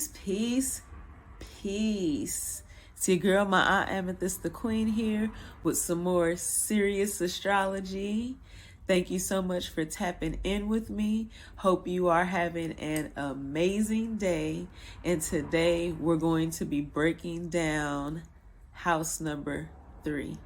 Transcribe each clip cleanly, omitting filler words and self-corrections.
Peace, peace. It's your girl, my Aunt Amethyst the Queen here with some more serious astrology. Thank you so much for tapping in with me. Hope you are having an amazing day. And today we're going to be breaking down house number 3.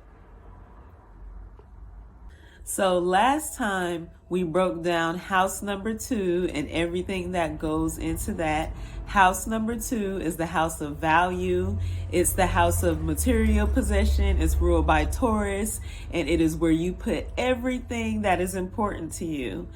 So last time we broke down house number 2 and everything that goes into that. House number 2 is the house of value. It's the house of material possession. It's ruled by Taurus, and it is where you put everything that is important to you.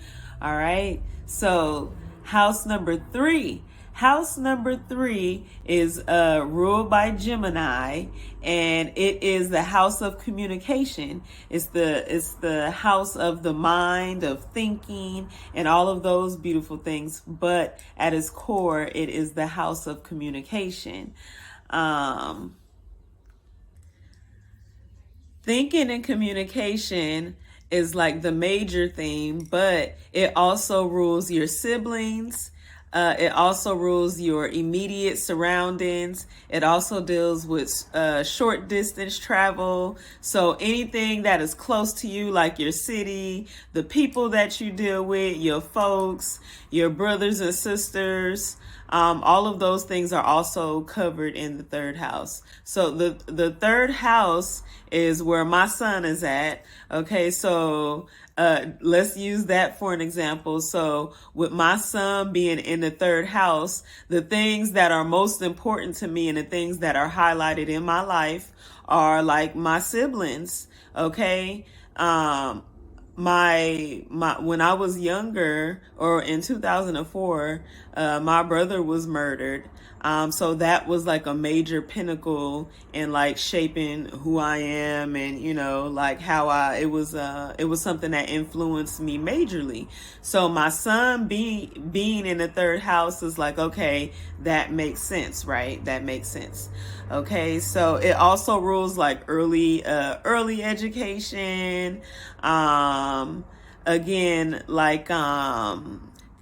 All right. So house number 3. House number 3 is ruled by Gemini, and it is the house of communication. It's the house of the mind, of thinking, and all of those beautiful things. But at its core, it is the house of communication. Thinking and communication is like the major theme, but it also rules your siblings. It also rules your immediate surroundings. It also deals with short distance travel. So anything that is close to you, like your city, the people that you deal with, your folks, your brothers and sisters, all of those things are also covered in the third house. So the third house is where my son is at. Okay, so let's use that for an example. So with my son being in the third house, the things that are most important to me and the things that are highlighted in my life are like my siblings. Okay. When I was younger, or in 2004, my brother was murdered. So that was like a major pinnacle in like shaping who I am, and like how it was something that influenced me majorly. So my son being in the third house is like, okay, that makes sense, right? That makes sense. Okay, so it also rules like early education. Again, like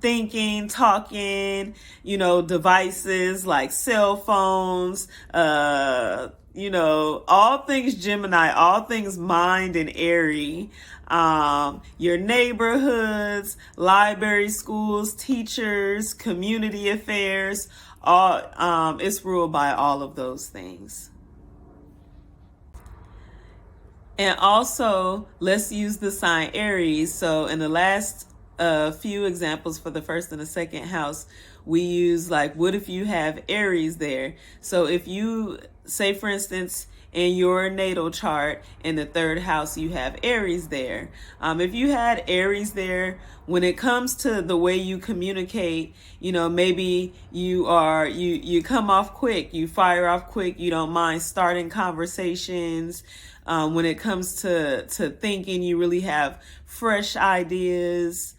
thinking, talking, devices like cell phones, all things Gemini, all things mind and Aries, your neighborhoods, libraries, schools, teachers, community affairs, all, it's ruled by all of those things. And also, let's use the sign Aries. So in the last few examples for the first and the second house, we use like, what if you have Aries there? So if you say, for instance, in your natal chart in the third house, you have Aries there. If you had Aries there, when it comes to the way you communicate, maybe you come off quick, you fire off quick, you don't mind starting conversations. When it comes to thinking, you really have fresh ideas,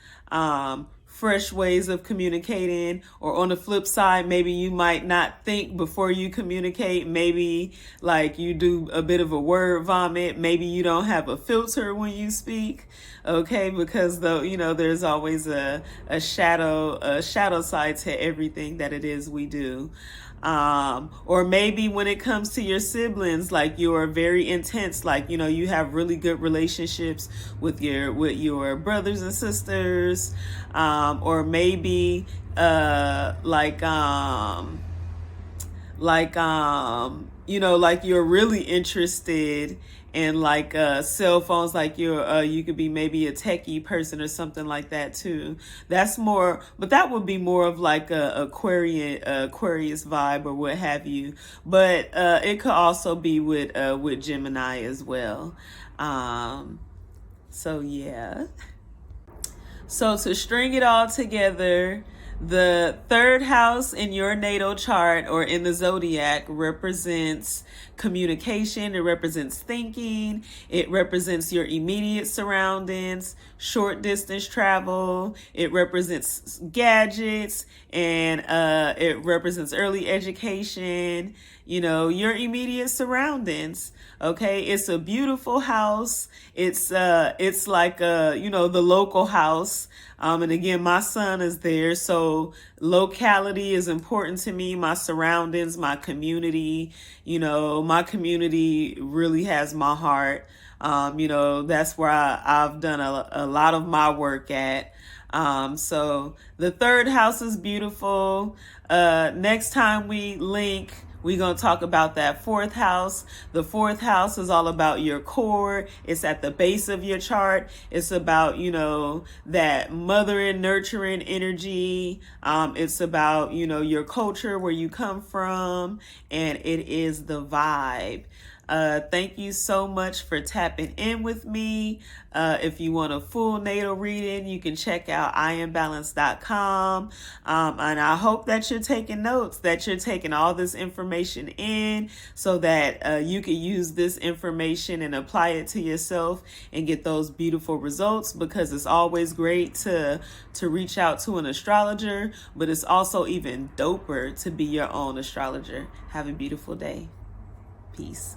fresh ways of communicating. Or on the flip side, maybe you might not think before you communicate. Maybe like you do a bit of a word vomit. Maybe you don't have a filter when you speak. Okay, because there's always a shadow side to everything that it is we do. Or maybe when it comes to your siblings, like you're very intense, like, you have really good relationships with your brothers and sisters. Or maybe, like you're really interested in like cell phones, like you could be maybe a techie person or something like that too. That's more, but that would be more of like a Aquarius vibe or what have you. But it could also be with Gemini as well. So yeah. So to string it all together, the third house in your natal chart or in the zodiac represents communication. It represents thinking. It represents your immediate surroundings, short distance travel. It represents gadgets, and it represents early education, your immediate surroundings. Okay, it's a beautiful house. It's like the local house. And again, my son is there. So locality is important to me, my surroundings, my community. My community really has my heart. That's where I've done a lot of my work at. So the third house is beautiful. Next time we link, we're going to talk about that fourth house. The fourth house is all about your core. It's at the base of your chart. It's about, that mothering, nurturing energy. It's about, your culture, where you come from, and it is the vibe. Thank you so much for tapping in with me. If you want a full natal reading, you can check out IamBalance.com. And I hope that you're taking notes, that you're taking all this information in so that you can use this information and apply it to yourself and get those beautiful results, because it's always great to reach out to an astrologer, but it's also even doper to be your own astrologer. Have a beautiful day. Peace.